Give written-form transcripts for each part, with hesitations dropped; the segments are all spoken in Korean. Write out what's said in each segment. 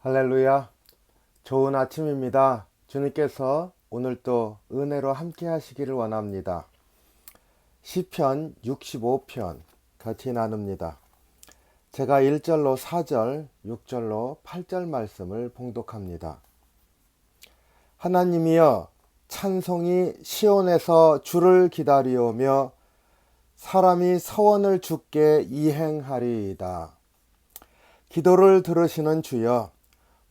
할렐루야. 좋은 아침입니다. 주님께서 오늘 또 은혜로 함께 하시기를 원합니다. 시편 65편 같이 나눕니다. 제가 1절로 4절, 6절로 8절 말씀을 봉독합니다. 하나님이여, 찬송이 시온에서 주를 기다리오며 사람이 서원을 주께 이행하리이다. 기도를 들으시는 주여,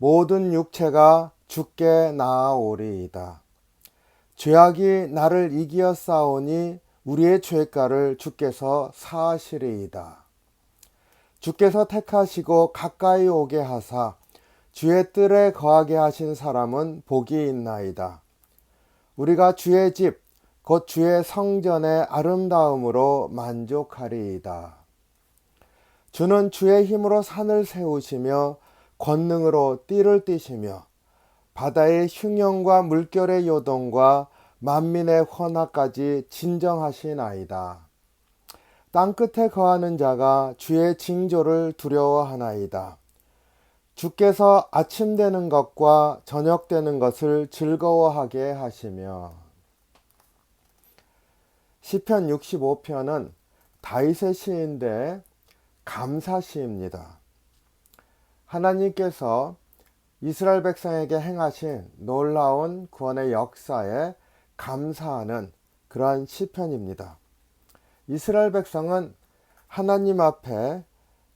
모든 육체가 주께 나아오리이다. 죄악이 나를 이기었사오니 우리의 죄가를 주께서 사하시리이다. 주께서 택하시고 가까이 오게 하사 주의 뜰에 거하게 하신 사람은 복이 있나이다. 우리가 주의 집, 곧 주의 성전의 아름다움으로 만족하리이다. 주는 주의 힘으로 산을 세우시며 권능으로 띠를 띠시며 바다의 흉년과 물결의 요동과 만민의 헌화까지 진정하시나이다. 땅끝에 거하는 자가 주의 징조를 두려워하나이다. 주께서 아침 되는 것과 저녁 되는 것을 즐거워하게 하시며. 시편 65편은 다윗의 시인데 감사시입니다. 하나님께서 이스라엘 백성에게 행하신 놀라운 구원의 역사에 감사하는 그러한 시편입니다. 이스라엘 백성은 하나님 앞에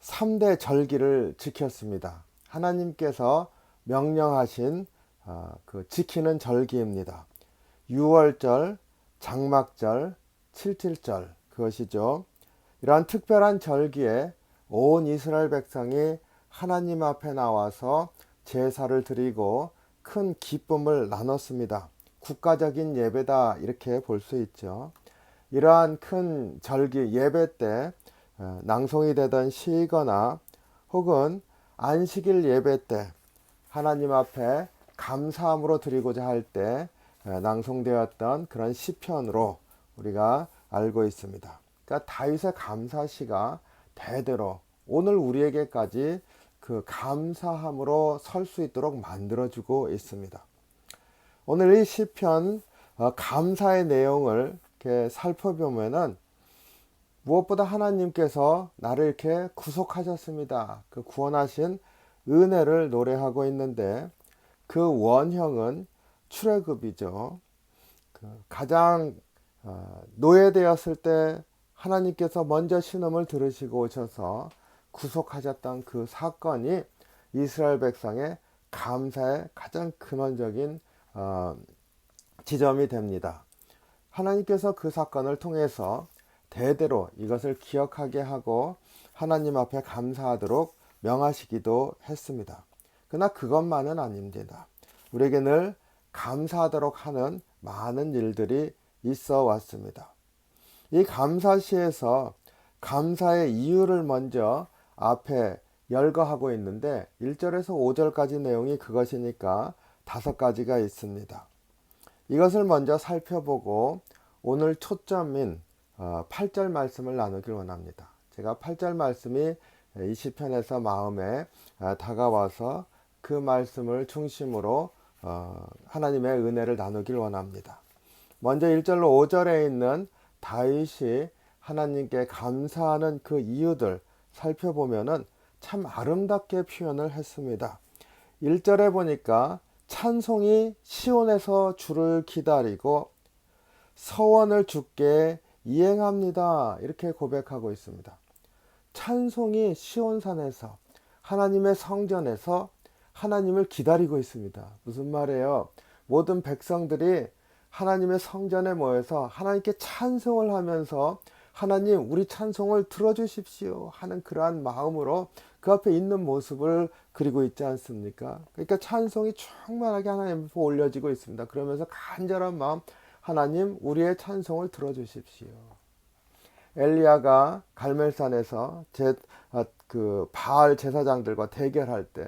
3대 절기를 지켰습니다. 하나님께서 명령하신 그 지키는 절기입니다. 유월절, 장막절, 칠칠절, 그것이죠. 이러한 특별한 절기에 온 이스라엘 백성이 하나님 앞에 나와서 제사를 드리고 큰 기쁨을 나눴습니다. 국가적인 예배다 이렇게 볼 수 있죠. 이러한 큰 절기 예배 때 낭송이 되던 시거나 혹은 안식일 예배 때 하나님 앞에 감사함으로 드리고자 할 때 낭송되었던 그런 시편으로 우리가 알고 있습니다. 그러니까 다윗의 감사시가 대대로 오늘 우리에게까지 그 감사함으로 설 수 있도록 만들어주고 있습니다. 오늘 이 시편 감사의 내용을 이렇게 살펴보면은 무엇보다 하나님께서 나를 이렇게 구속하셨습니다. 그 구원하신 은혜를 노래하고 있는데 그 원형은 출애굽이죠. 그 가장 노예되었을 때 하나님께서 먼저 신음을 들으시고 오셔서 구속하셨던 그 사건이 이스라엘 백성의 감사의 가장 근원적인 지점이 됩니다. 하나님께서 그 사건을 통해서 대대로 이것을 기억하게 하고 하나님 앞에 감사하도록 명하시기도 했습니다. 그러나 그것만은 아닙니다. 우리에게 늘 감사하도록 하는 많은 일들이 있어 왔습니다. 이 감사시에서 감사의 이유를 먼저 앞에 열거하고 있는데 1절에서 5절까지 내용이 그것이니까 5가지가 있습니다. 이것을 먼저 살펴보고 오늘 초점인 8절 말씀을 나누길 원합니다. 제가 8절 말씀이 이 시편에서 마음에 다가와서 그 말씀을 중심으로 하나님의 은혜를 나누길 원합니다. 먼저 1절로 5절에 있는 다윗이 하나님께 감사하는 그 이유들 살펴보면은 참 아름답게 표현을 했습니다. 1절에 보니까 찬송이 시온에서 주를 기다리고 서원을 주께 이행합니다. 이렇게 고백하고 있습니다. 찬송이 시온산에서 하나님의 성전에서 하나님을 기다리고 있습니다. 무슨 말이에요? 모든 백성들이 하나님의 성전에 모여서 하나님께 찬송을 하면서 하나님 우리 찬송을 들어주십시오 하는 그러한 마음으로 그 앞에 있는 모습을 그리고 있지 않습니까? 그러니까 찬송이 충만하게 하나님 앞에 올려지고 있습니다. 그러면서 간절한 마음, 하나님 우리의 찬송을 들어주십시오. 엘리야가 갈멜산에서 그 바알 제사장들과 대결할 때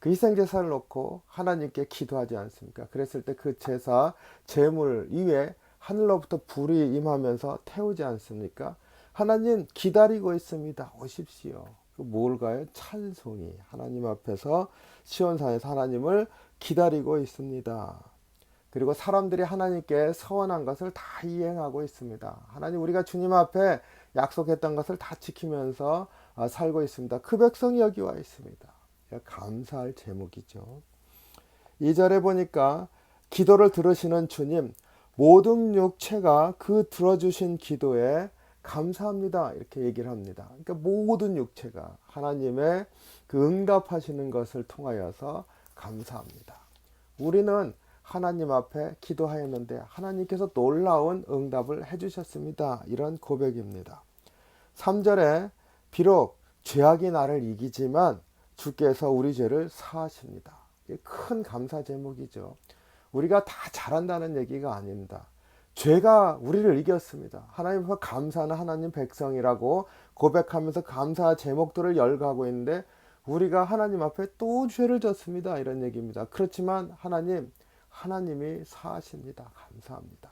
그 희생제사를 놓고 하나님께 기도하지 않습니까? 그랬을 때 그 제사 제물 위에 하늘로부터 불이 임하면서 태우지 않습니까? 하나님 기다리고 있습니다. 오십시오. 뭘까요? 찬송이. 하나님 앞에서 시온산에서 하나님을 기다리고 있습니다. 그리고 사람들이 하나님께 서원한 것을 다 이행하고 있습니다. 하나님, 우리가 주님 앞에 약속했던 것을 다 지키면서 살고 있습니다. 그 백성이 여기 와 있습니다. 감사할 제목이죠. 2절에 보니까 기도를 들으시는 주님, 모든 육체가 그 들어주신 기도에 감사합니다. 이렇게 얘기를 합니다. 그러니까 모든 육체가 하나님의 그 응답하시는 것을 통하여서 감사합니다. 우리는 하나님 앞에 기도하였는데 하나님께서 놀라운 응답을 해주셨습니다. 이런 고백입니다. 3절에 비록 죄악이 나를 이기지만 주께서 우리 죄를 사하십니다. 큰 감사 제목이죠. 우리가 다 잘한다는 얘기가 아닙니다. 죄가 우리를 이겼습니다. 하나님 앞에 감사하는 하나님 백성이라고 고백하면서 감사 제목들을 열거하고 있는데 우리가 하나님 앞에 또 죄를 졌습니다. 이런 얘기입니다. 그렇지만 하나님이 사하십니다. 감사합니다.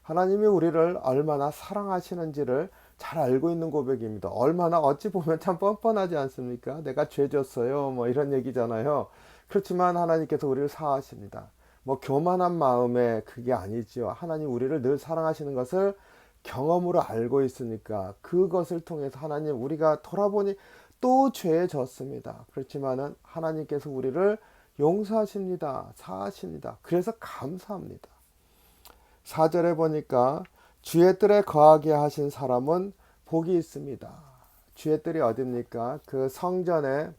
하나님이 우리를 얼마나 사랑하시는지를 잘 알고 있는 고백입니다. 얼마나 어찌 보면 참 뻔뻔하지 않습니까? 내가 죄 졌어요. 뭐 이런 얘기잖아요. 그렇지만 하나님께서 우리를 사하십니다. 뭐 교만한 마음에 그게 아니지요. 하나님 우리를 늘 사랑하시는 것을 경험으로 알고 있으니까 그것을 통해서 하나님 우리가 돌아보니 또 죄에 졌습니다. 그렇지만은 하나님께서 우리를 용서하십니다. 사하십니다. 그래서 감사합니다. 4절에 보니까 주의 뜰에 거하게 하신 사람은 복이 있습니다. 주의 뜰이 어딥니까? 그 성전에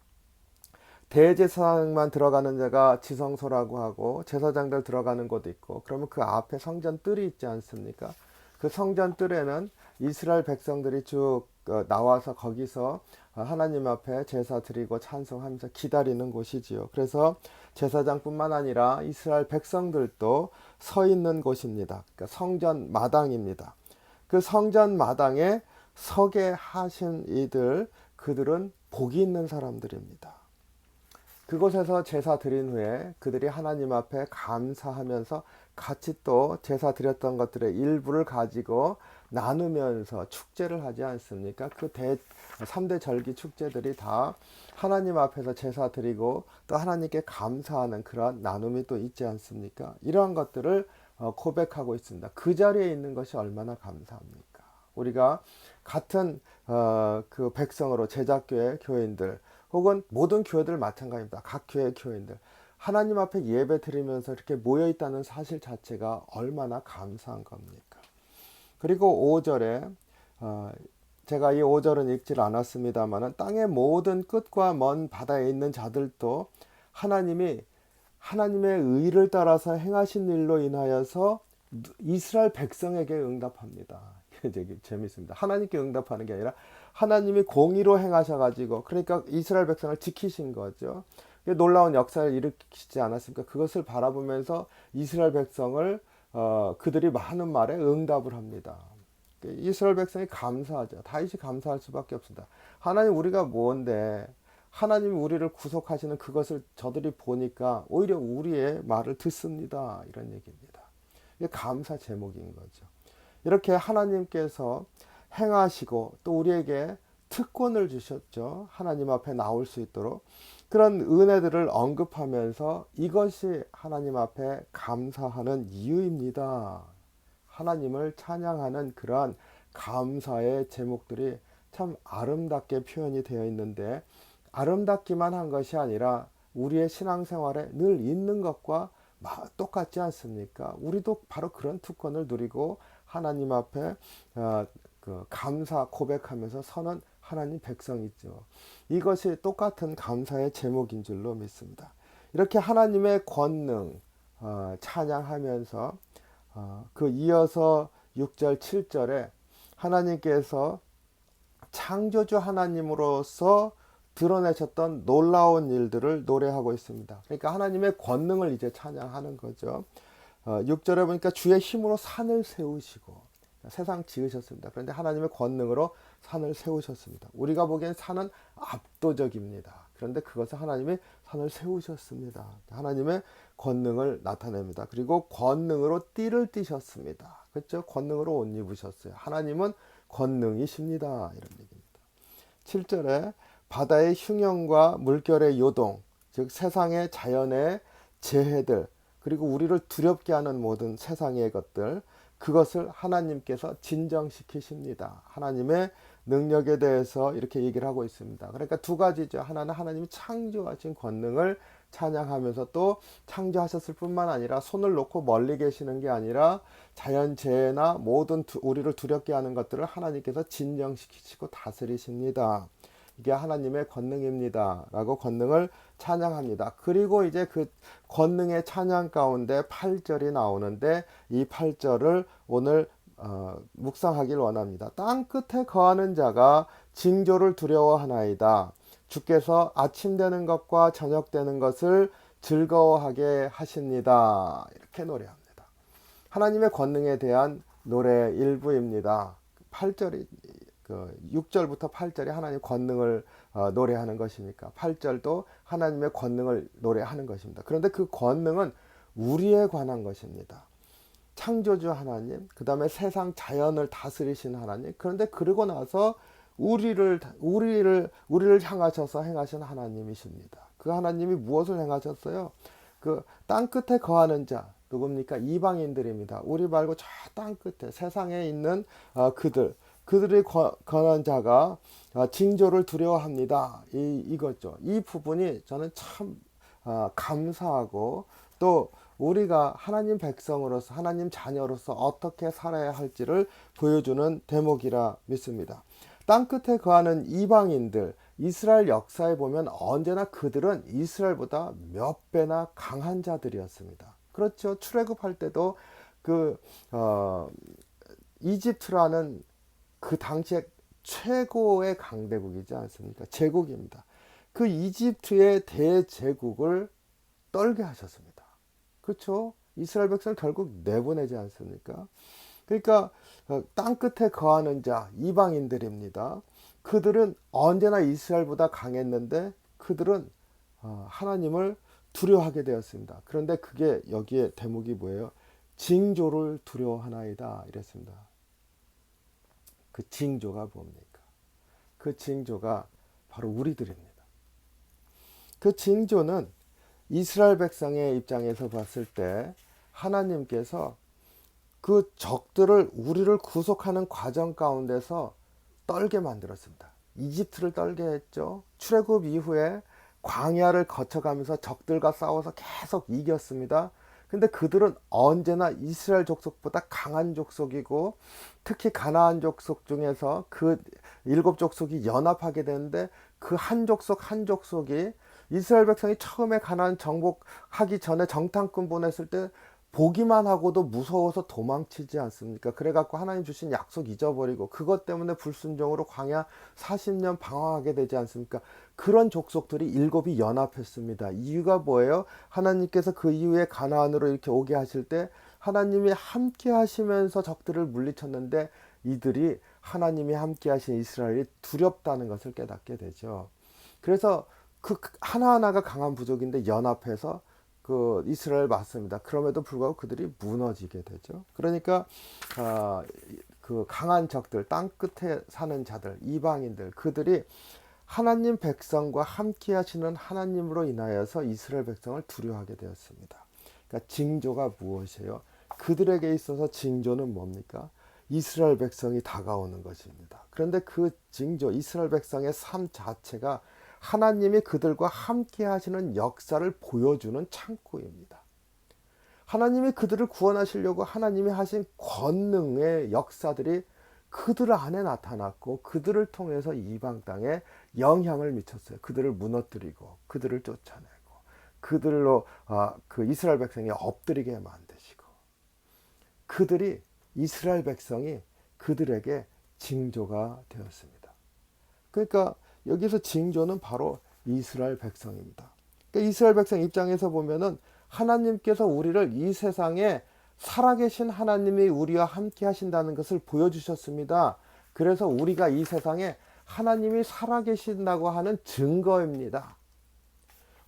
대제사장만 들어가는 데가 지성소라고 하고 제사장들 들어가는 곳도 있고 그러면 그 앞에 성전 뜰이 있지 않습니까? 그 성전 뜰에는 이스라엘 백성들이 쭉 나와서 거기서 하나님 앞에 제사 드리고 찬송하면서 기다리는 곳이지요. 그래서 제사장뿐만 아니라 이스라엘 백성들도 서 있는 곳입니다. 그러니까 성전 마당입니다. 그 성전 마당에 서게 하신 그들은 복이 있는 사람들입니다. 그곳에서 제사 드린 후에 그들이 하나님 앞에 감사하면서 같이 또 제사 드렸던 것들의 일부를 가지고 나누면서 축제를 하지 않습니까? 그 3대 절기 축제들이 다 하나님 앞에서 제사 드리고 또 하나님께 감사하는 그런 나눔이 또 있지 않습니까? 이러한 것들을 고백하고 있습니다. 그 자리에 있는 것이 얼마나 감사합니까? 우리가 같은 그 백성으로 제자교회 교인들 혹은 모든 교회들 마찬가지입니다. 각 교회 교인들 하나님 앞에 예배 드리면서 이렇게 모여 있다는 사실 자체가 얼마나 감사한 겁니까? 그리고 5절에 제가 이 5절은 읽질 않았습니다만 땅의 모든 끝과 먼 바다에 있는 자들도 하나님의 의를 따라서 행하신 일로 인하여서 이스라엘 백성에게 응답합니다. 되게 재밌습니다. 하나님께 응답하는 게 아니라 하나님이 공의로 행하셔가지고 그러니까 이스라엘 백성을 지키신 거죠. 놀라운 역사를 일으키지 않았습니까? 그것을 바라보면서 이스라엘 백성을 그들이 많은 말에 응답을 합니다. 이스라엘 백성이 감사하죠. 다윗이 감사할 수밖에 없습니다. 하나님 우리가 뭔데 하나님이 우리를 구속하시는 그것을 저들이 보니까 오히려 우리의 말을 듣습니다. 이런 얘기입니다. 이게 감사 제목인 거죠. 이렇게 하나님께서 행하시고 또 우리에게 특권을 주셨죠. 하나님 앞에 나올 수 있도록 그런 은혜들을 언급하면서 이것이 하나님 앞에 감사하는 이유입니다. 하나님을 찬양하는 그러한 감사의 제목들이 참 아름답게 표현이 되어 있는데 아름답기만 한 것이 아니라 우리의 신앙생활에 늘 있는 것과 똑같지 않습니까? 우리도 바로 그런 특권을 누리고 하나님 앞에 감사 고백하면서 서는 하나님 백성이죠. 이것이 똑같은 감사의 제목인 줄로 믿습니다. 이렇게 하나님의 권능 찬양하면서 그 이어서 6절 7절에 하나님께서 창조주 하나님으로서 드러내셨던 놀라운 일들을 노래하고 있습니다. 그러니까 하나님의 권능을 이제 찬양하는 거죠. 6절에 보니까 주의 힘으로 산을 세우시고 세상 지으셨습니다. 그런데 하나님의 권능으로 산을 세우셨습니다. 우리가 보기엔 산은 압도적입니다. 그런데 그것을 하나님이 산을 세우셨습니다. 하나님의 권능을 나타냅니다. 그리고 권능으로 띠를 띠셨습니다. 그렇죠? 권능으로 옷 입으셨어요. 하나님은 권능이십니다. 이런 얘기입니다. 7절에 바다의 흉형과 물결의 요동, 즉 세상의 자연의 재해들, 그리고 우리를 두렵게 하는 모든 세상의 것들, 그것을 하나님께서 진정시키십니다. 하나님의 능력에 대해서 이렇게 얘기를 하고 있습니다. 그러니까 두 가지죠. 하나는 하나님이 창조하신 권능을 찬양하면서 또 창조하셨을 뿐만 아니라 손을 놓고 멀리 계시는 게 아니라 자연재해나 모든 우리를 두렵게 하는 것들을 하나님께서 진정시키시고 다스리십니다. 이게 하나님의 권능입니다. 라고 권능을 찬양합니다. 그리고 이제 그 권능의 찬양 가운데 8절이 나오는데 이 8절을 오늘 묵상하길 원합니다. 땅 끝에 거하는 자가 징조를 두려워하나이다. 주께서 아침 되는 것과 저녁 되는 것을 즐거워하게 하십니다. 이렇게 노래합니다. 하나님의 권능에 대한 노래 일부입니다. 8절이 6절부터 8절이 하나님의 권능을 노래하는 것이니까 8절도 하나님의 권능을 노래하는 것입니다. 그런데 그 권능은 우리에 관한 것입니다. 창조주 하나님, 그 다음에 세상 자연을 다스리신 하나님, 그런데 그러고 나서 우리를 향하셔서 행하신 하나님이십니다. 그 하나님이 무엇을 행하셨어요? 그 땅 끝에 거하는 자, 누굽니까? 이방인들입니다. 우리 말고 저 땅 끝에 세상에 있는 그들의 권한 자가 징조를 두려워합니다. 이거죠. 이 부분이 저는 참 감사하고 또 우리가 하나님 백성으로서 하나님 자녀로서 어떻게 살아야 할지를 보여주는 대목이라 믿습니다. 땅끝에 거하는 이방인들, 이스라엘 역사에 보면 언제나 그들은 이스라엘보다 몇 배나 강한 자들이었습니다. 그렇죠. 출애굽할 때도 이집트라는 그 당시에 최고의 강대국이지 않습니까? 제국입니다. 그 이집트의 대제국을 떨게 하셨습니다. 그렇죠? 이스라엘 백성을 결국 내보내지 않습니까? 그러니까 땅 끝에 거하는 자 이방인들입니다. 그들은 언제나 이스라엘보다 강했는데 그들은 하나님을 두려워하게 되었습니다. 그런데 그게 여기에 대목이 뭐예요? 징조를 두려워하나이다 이랬습니다. 그 징조가 뭡니까? 그 징조가 바로 우리들입니다. 그 징조는 이스라엘 백성의 입장에서 봤을 때 하나님께서 그 적들을 우리를 구속하는 과정 가운데서 떨게 만들었습니다. 이집트를 떨게 했죠. 출애굽 이후에 광야를 거쳐가면서 적들과 싸워서 계속 이겼습니다. 근데 그들은 언제나 이스라엘 족속보다 강한 족속이고 특히 가나안 족속 중에서 그 7족속이 연합하게 되는데 그 한 족속 한 족속이 이스라엘 백성이 처음에 가나안 정복하기 전에 정탐꾼 보냈을 때 보기만 하고도 무서워서 도망치지 않습니까? 그래갖고 하나님 주신 약속 잊어버리고 그것 때문에 불순종으로 광야 40년 방황하게 되지 않습니까? 그런 족속들이 7이 연합했습니다. 이유가 뭐예요? 하나님께서 그 이후에 가나안으로 이렇게 오게 하실 때 하나님이 함께 하시면서 적들을 물리쳤는데 이들이 하나님이 함께 하신 이스라엘이 두렵다는 것을 깨닫게 되죠. 그래서 그 하나하나가 강한 부족인데 연합해서 그 이스라엘 맞습니다. 그럼에도 불구하고 그들이 무너지게 되죠. 그러니까 그 강한 적들, 땅 끝에 사는 자들, 이방인들, 그들이 하나님 백성과 함께 하시는 하나님으로 인하여서 이스라엘 백성을 두려워하게 되었습니다. 그러니까 징조가 무엇이에요? 그들에게 있어서 징조는 뭡니까? 이스라엘 백성이 다가오는 것입니다. 그런데 그 징조, 이스라엘 백성의 삶 자체가 하나님이 그들과 함께 하시는 역사를 보여주는 창구입니다. 하나님이 그들을 구원하시려고 하나님이 하신 권능의 역사들이 그들 안에 나타났고 그들을 통해서 이방 땅에 영향을 미쳤어요. 그들을 무너뜨리고 그들을 쫓아내고 그들로 그 이스라엘 백성이 엎드리게 만드시고 그들이 이스라엘 백성이 그들에게 징조가 되었습니다. 그러니까 여기서 징조는 바로 이스라엘 백성입니다. 그러니까 이스라엘 백성 입장에서 보면은 하나님께서 우리를 이 세상에 살아계신 하나님이 우리와 함께 하신다는 것을 보여주셨습니다. 그래서 우리가 이 세상에 하나님이 살아계신다고 하는 증거입니다.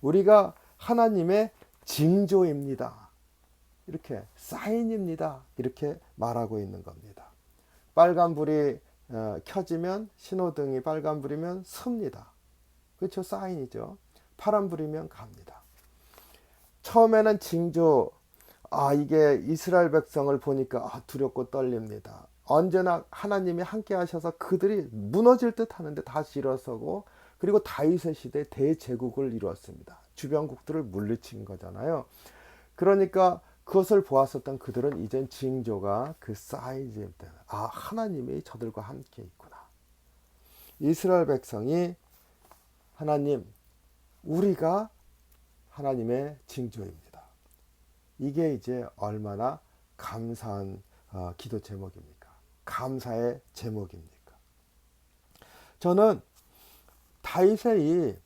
우리가 하나님의 징조입니다. 이렇게 사인입니다. 이렇게 말하고 있는 겁니다. 빨간불이 켜지면 신호등이 빨간불이면 섭니다. 그렇죠. 사인이죠. 바람 부리면 갑니다. 처음에는 징조, 이게 이스라엘 백성을 보니까 두렵고 떨립니다. 언제나 하나님이 함께 하셔서 그들이 무너질 듯 하는데 다시 일어서고, 그리고 다윗의 시대 대제국을 이루었습니다. 주변국들을 물리친 거잖아요. 그러니까 그것을 보았었던 그들은 이젠 징조가 그 사이즈입니다. 하나님이 저들과 함께 있구나. 이스라엘 백성이 하나님, 우리가 하나님의 징조입니다. 이게 이제 얼마나 감사한 기도 제목입니까? 감사의 제목입니까? 저는 다윗의 이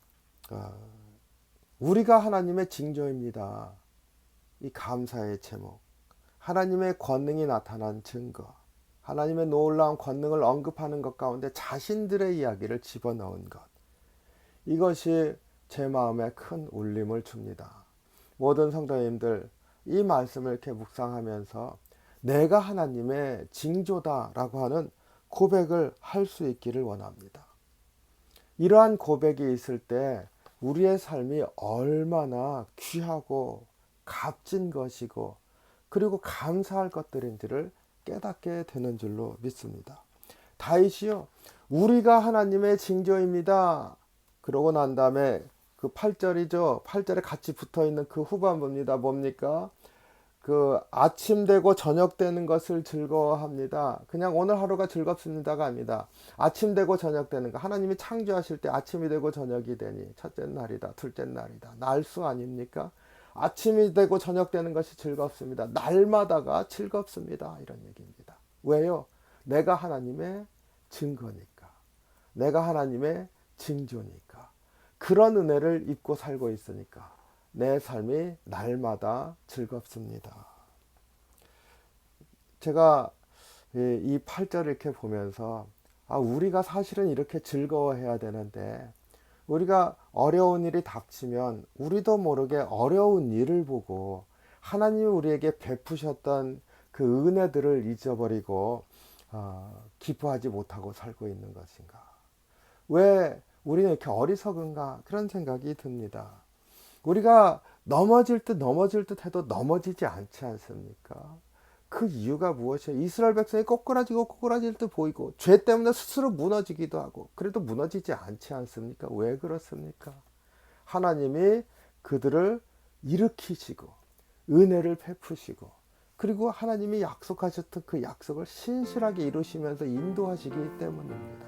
우리가 하나님의 징조입니다. 이 감사의 제목, 하나님의 권능이 나타난 증거, 하나님의 놀라운 권능을 언급하는 것 가운데 자신들의 이야기를 집어넣은 것, 이것이 제 마음에 큰 울림을 줍니다. 모든 성도님들, 이 말씀을 이렇게 묵상하면서 내가 하나님의 징조다라고 하는 고백을 할 수 있기를 원합니다. 이러한 고백이 있을 때 우리의 삶이 얼마나 귀하고 값진 것이고, 그리고 감사할 것들인지를 깨닫게 되는 줄로 믿습니다. 다윗이요, 우리가 하나님의 징조입니다. 그러고 난 다음에 그 8절이죠. 8절에 같이 붙어 있는 그 후반부입니다. 뭡니까? 그 아침 되고 저녁 되는 것을 즐거워합니다. 그냥 오늘 하루가 즐겁습니다가 아닙니다. 아침 되고 저녁 되는 거. 하나님이 창조하실 때 아침이 되고 저녁이 되니 첫째 날이다, 둘째 날이다. 날수 아닙니까? 아침이 되고 저녁 되는 것이 즐겁습니다. 날마다가 즐겁습니다. 이런 얘기입니다. 왜요? 내가 하나님의 증거니까. 내가 하나님의 징조니까. 그런 은혜를 입고 살고 있으니까 내 삶이 날마다 즐겁습니다. 제가 이 8절을 이렇게 보면서 우리가 사실은 이렇게 즐거워해야 되는데, 우리가 어려운 일이 닥치면 우리도 모르게 어려운 일을 보고 하나님이 우리에게 베푸셨던 그 은혜들을 잊어버리고 기뻐하지 못하고 살고 있는 것인가? 왜 우리는 이렇게 어리석은가? 그런 생각이 듭니다. 우리가 넘어질 듯 해도 넘어지지 않지 않습니까? 그 이유가 무엇이에요? 이스라엘 백성이 꼬꾸라질 듯 보이고 죄 때문에 스스로 무너지기도 하고, 그래도 무너지지 않지 않습니까? 왜 그렇습니까? 하나님이 그들을 일으키시고 은혜를 베푸시고, 그리고 하나님이 약속하셨던 그 약속을 신실하게 이루시면서 인도하시기 때문입니다.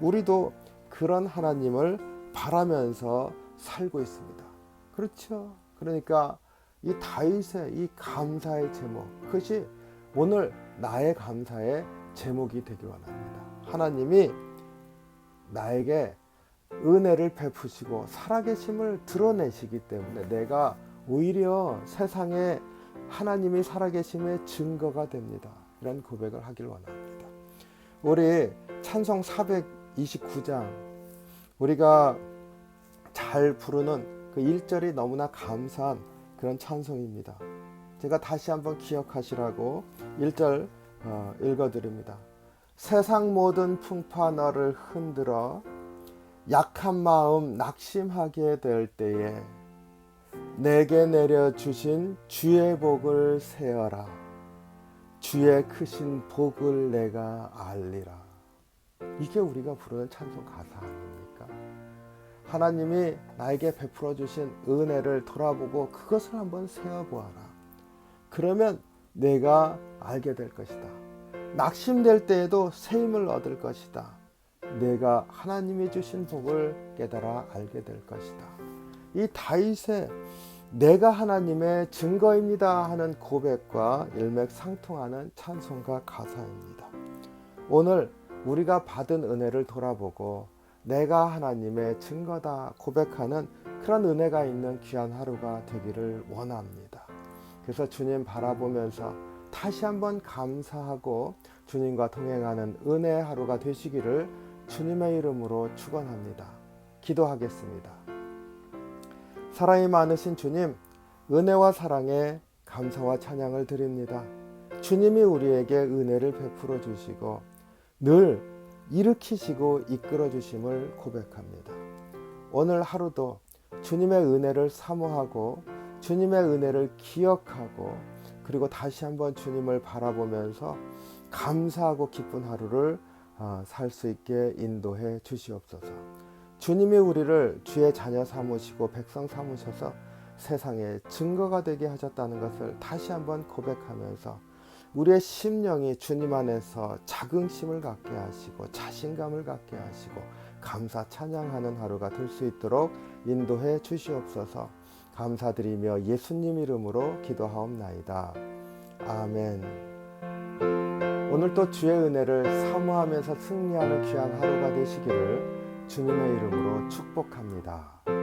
우리도 그런 하나님을 바라면서 살고 있습니다. 그렇죠? 그러니까 이 다윗의 이 감사의 제목, 그것이 오늘 나의 감사의 제목이 되기 원합니다. 하나님이 나에게 은혜를 베푸시고 살아계심을 드러내시기 때문에 내가 오히려 세상에 하나님이 살아계심의 증거가 됩니다. 이런 고백을 하길 원합니다. 우리 찬송 429장, 우리가 잘 부르는 그 1절이 너무나 감사한 그런 찬송입니다. 제가 다시 한번 기억하시라고 1절 읽어드립니다. 세상 모든 풍파 너를 흔들어 약한 마음 낙심하게 될 때에 내게 내려주신 주의 복을 세어라. 주의 크신 복을 내가 알리라. 이게 우리가 부르는 찬송 가사 아닙니까? 하나님이 나에게 베풀어 주신 은혜를 돌아보고 그것을 한번 세어보아라. 그러면 내가 알게 될 것이다. 낙심될 때에도 새 힘을 얻을 것이다. 내가 하나님이 주신 복을 깨달아 알게 될 것이다. 이 다윗의 내가 하나님의 증거입니다 하는 고백과 일맥상통하는 찬송가 가사입니다. 오늘 우리가 받은 은혜를 돌아보고 내가 하나님의 증거다 고백하는 그런 은혜가 있는 귀한 하루가 되기를 원합니다. 그래서 주님 바라보면서 다시 한번 감사하고 주님과 동행하는 은혜의 하루가 되시기를 주님의 이름으로 축원합니다. 기도하겠습니다. 사랑이 많으신 주님, 은혜와 사랑에 감사와 찬양을 드립니다. 주님이 우리에게 은혜를 베풀어 주시고 늘 일으키시고 이끌어 주심을 고백합니다. 오늘 하루도 주님의 은혜를 사모하고 주님의 은혜를 기억하고 그리고 다시 한번 주님을 바라보면서 감사하고 기쁜 하루를 살 수 있게 인도해 주시옵소서. 주님이 우리를 주의 자녀 삼으시고 백성 삼으셔서 세상에 증거가 되게 하셨다는 것을 다시 한번 고백하면서 우리의 심령이 주님 안에서 자긍심을 갖게 하시고 자신감을 갖게 하시고 감사 찬양하는 하루가 될 수 있도록 인도해 주시옵소서. 감사드리며 예수님 이름으로 기도하옵나이다. 아멘. 오늘 또 주의 은혜를 사모하면서 승리하는 귀한 하루가 되시기를 주님의 이름으로 축복합니다.